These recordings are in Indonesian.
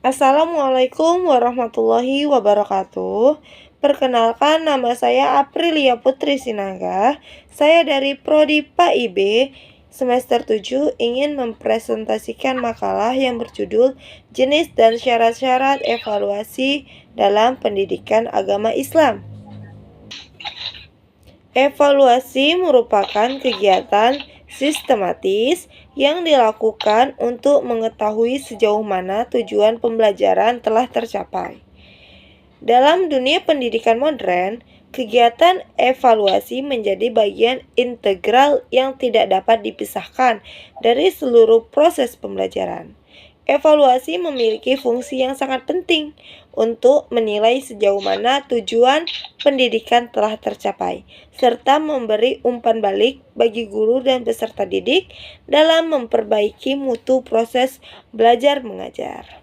Assalamualaikum warahmatullahi wabarakatuh. Perkenalkan, nama saya Aprilia Putri Sinaga. Saya dari Prodi PAIB semester 7 ingin mempresentasikan makalah yang berjudul Jenis dan Syarat-syarat Evaluasi dalam Pendidikan Agama Islam. Evaluasi merupakan kegiatan sistematis yang dilakukan untuk mengetahui sejauh mana tujuan pembelajaran telah tercapai. Dalam dunia pendidikan modern, kegiatan evaluasi menjadi bagian integral yang tidak dapat dipisahkan dari seluruh proses pembelajaran. Evaluasi memiliki fungsi yang sangat penting untuk menilai sejauh mana tujuan pendidikan telah tercapai, serta memberi umpan balik bagi guru dan peserta didik dalam memperbaiki mutu proses belajar mengajar.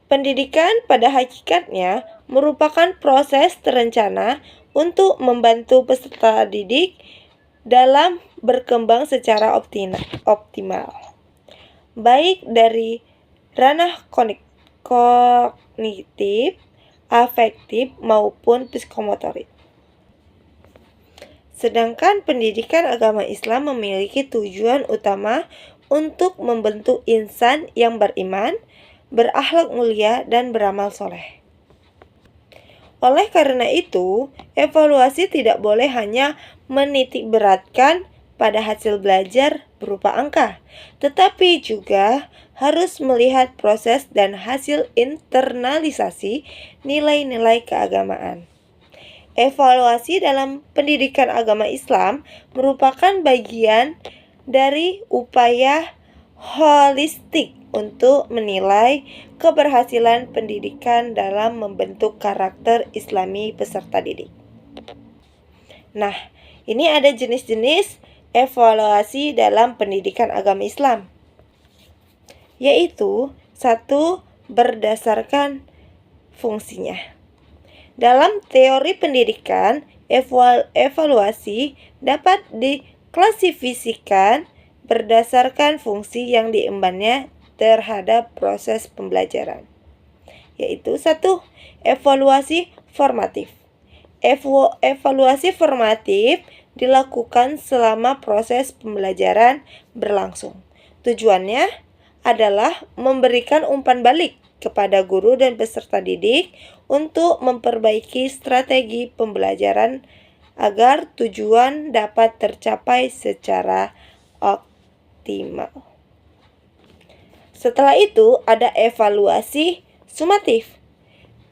Pendidikan pada hakikatnya merupakan proses terencana untuk membantu peserta didik dalam berkembang secara optimal, baik dari ranah kognitif, afektif, maupun psikomotorik. Sedangkan pendidikan agama Islam memiliki tujuan utama untuk membentuk insan yang beriman, berakhlak mulia, dan beramal soleh. Oleh karena itu, evaluasi tidak boleh hanya menitik beratkan pada hasil belajar berupa angka, tetapi juga harus melihat proses dan hasil internalisasi nilai-nilai keagamaan. Evaluasi dalam pendidikan agama Islam merupakan bagian dari upaya holistik untuk menilai keberhasilan pendidikan dalam membentuk karakter Islami peserta didik. Nah, ini ada jenis-jenis evaluasi dalam pendidikan agama Islam, yaitu 1. Berdasarkan fungsinya. Dalam teori pendidikan, evaluasi dapat diklasifikasikan berdasarkan fungsi yang diembannya terhadap proses pembelajaran, yaitu 1. Evaluasi formatif. Evaluasi formatif dilakukan selama proses pembelajaran berlangsung. Tujuannya adalah memberikan umpan balik kepada guru dan peserta didik untuk memperbaiki strategi pembelajaran agar tujuan dapat tercapai secara optimal. Setelah itu ada evaluasi sumatif.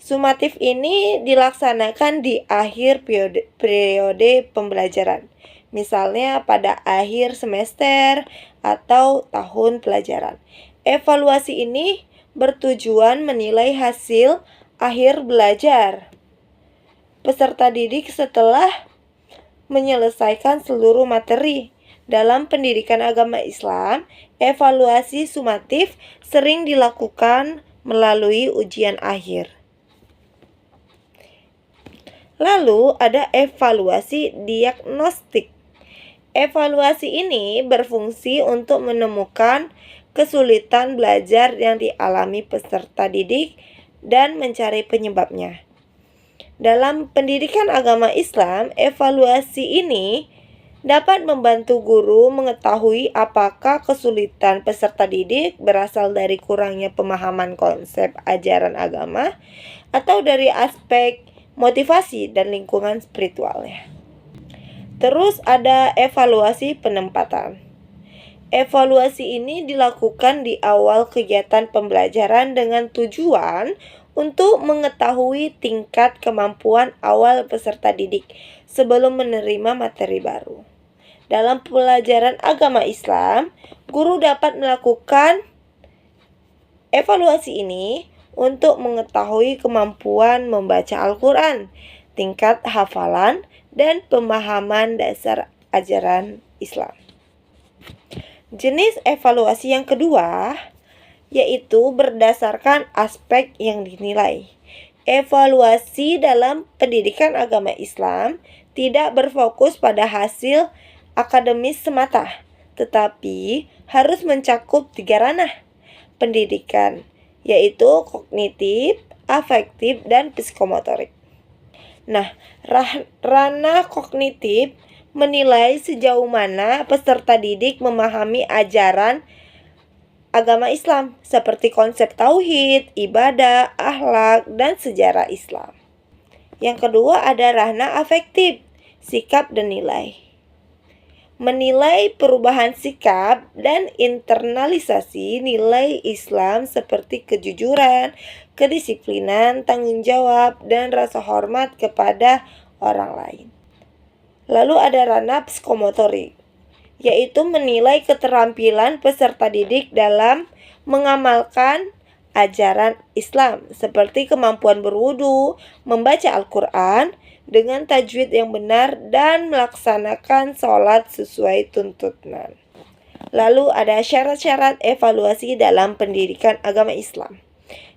Sumatif ini dilaksanakan di akhir periode pembelajaran, misalnya pada akhir semester atau tahun pelajaran. Evaluasi ini bertujuan menilai hasil akhir belajar peserta didik setelah menyelesaikan seluruh materi. Dalam pendidikan agama Islam, evaluasi sumatif sering dilakukan melalui ujian akhir. Lalu ada evaluasi diagnostik. Evaluasi ini berfungsi untuk menemukan kesulitan belajar yang dialami peserta didik dan mencari penyebabnya. Dalam pendidikan agama Islam, evaluasi ini dapat membantu guru mengetahui apakah kesulitan peserta didik berasal dari kurangnya pemahaman konsep ajaran agama atau dari aspek motivasi dan lingkungan spiritualnya. Terus ada evaluasi penempatan. Evaluasi ini dilakukan di awal kegiatan pembelajaran dengan tujuan untuk mengetahui tingkat kemampuan awal peserta didik sebelum menerima materi baru. Dalam pelajaran agama Islam, guru dapat melakukan evaluasi ini untuk mengetahui kemampuan membaca Al-Quran, tingkat hafalan, dan pemahaman dasar ajaran Islam. Jenis evaluasi yang kedua yaitu berdasarkan aspek yang dinilai. Evaluasi dalam pendidikan agama Islam tidak berfokus pada hasil akademis semata, tetapi harus mencakup 3 ranah: pendidikan yaitu kognitif, afektif, dan psikomotorik. Nah, ranah kognitif menilai sejauh mana peserta didik memahami ajaran agama Islam seperti konsep tauhid, ibadah, akhlak, dan sejarah Islam. Yang kedua ada ranah afektif, sikap dan nilai. Menilai perubahan sikap dan internalisasi nilai Islam seperti kejujuran, kedisiplinan, tanggung jawab, dan rasa hormat kepada orang lain. Lalu ada ranah psikomotorik, yaitu menilai keterampilan peserta didik dalam mengamalkan ajaran Islam seperti kemampuan berwudu, membaca Al-Quran dengan tajwid yang benar, dan melaksanakan sholat sesuai tuntunan. Lalu ada syarat-syarat evaluasi dalam pendidikan agama Islam.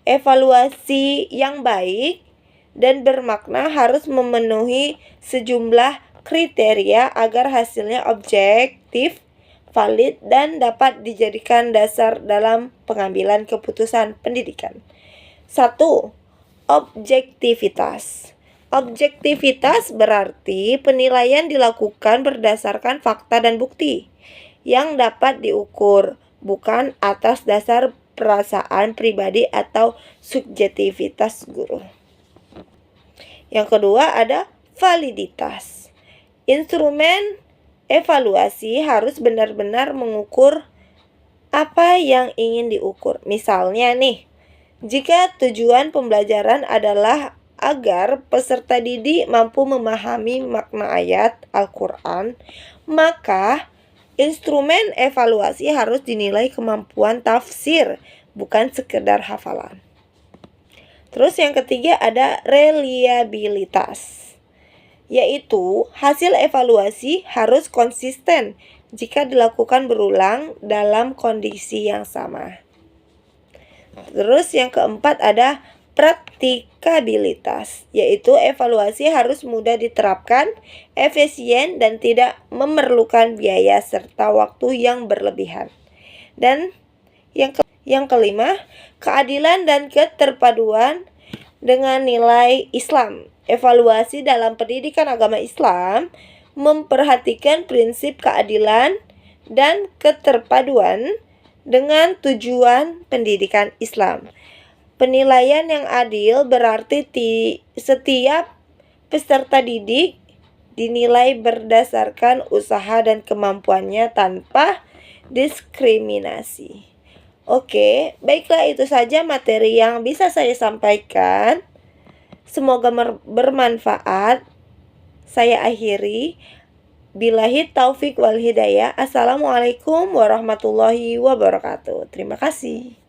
Evaluasi yang baik dan bermakna harus memenuhi sejumlah kriteria agar hasilnya objektif, valid, dan dapat dijadikan dasar dalam pengambilan keputusan pendidikan. 1. Objektivitas. Objektivitas berarti penilaian dilakukan berdasarkan fakta dan bukti yang dapat diukur, bukan atas dasar perasaan pribadi atau subjektivitas guru. Yang kedua ada validitas. Instrumen evaluasi harus benar-benar mengukur apa yang ingin diukur. Misalnya nih, jika tujuan pembelajaran adalah agar peserta didik mampu memahami makna ayat Al-Quran, maka instrumen evaluasi harus dinilai kemampuan tafsir, bukan sekedar hafalan. Terus yang ketiga ada reliabilitas, yaitu hasil evaluasi harus konsisten jika dilakukan berulang dalam kondisi yang sama. Terus yang keempat ada praktikabilitas, yaitu evaluasi harus mudah diterapkan, efisien, dan tidak memerlukan biaya serta waktu yang berlebihan. Dan yang kelima, keadilan dan keterpaduan dengan nilai Islam. Evaluasi dalam pendidikan agama Islam memperhatikan prinsip keadilan dan keterpaduan dengan tujuan pendidikan Islam. Penilaian yang adil berarti setiap peserta didik dinilai berdasarkan usaha dan kemampuannya tanpa diskriminasi. Oke, baiklah, itu saja materi yang bisa saya sampaikan. Semoga bermanfaat. Saya akhiri. Billahi taufik wal hidayah. Assalamualaikum warahmatullahi wabarakatuh. Terima kasih.